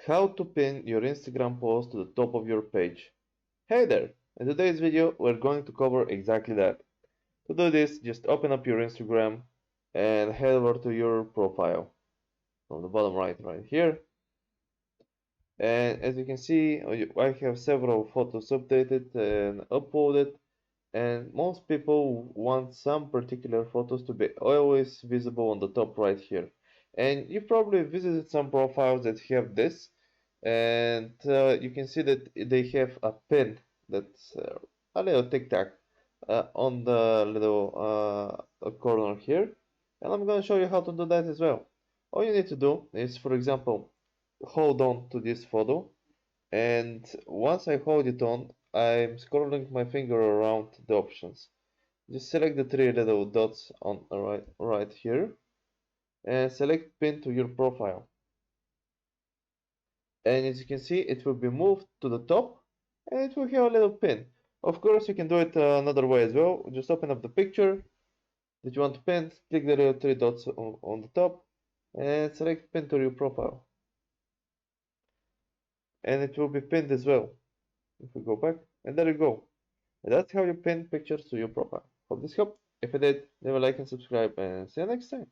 How to pin your Instagram post to the top of your page. Hey there! In today's video, we're going to cover exactly that. To do this, just open up your Instagram and head over to your profile from the bottom right here. And as you can see, I have several photos updated and uploaded, and most people want some particular photos to be always visible on the top right here. And you probably visited some profiles that have this, and you can see that they have a pin that's a little tic tac on the little corner here, and I'm going to show you how to do that as well. All you need to do is, for example, hold on to this photo, and once I hold it on, I'm scrolling my finger around the options. Just select the three little dots on right here and select pin to your profile. And as you can see, it will be moved to the top and it will have a little pin. Of course, you can do it another way as well. Just open up the picture that you want to pin, click the little three dots on the top and select pin to your profile. And it will be pinned as well. If we go back, and there you go. And that's how you pin pictures to your profile. Hope this helped. If it did, leave a like and subscribe, and see you next time.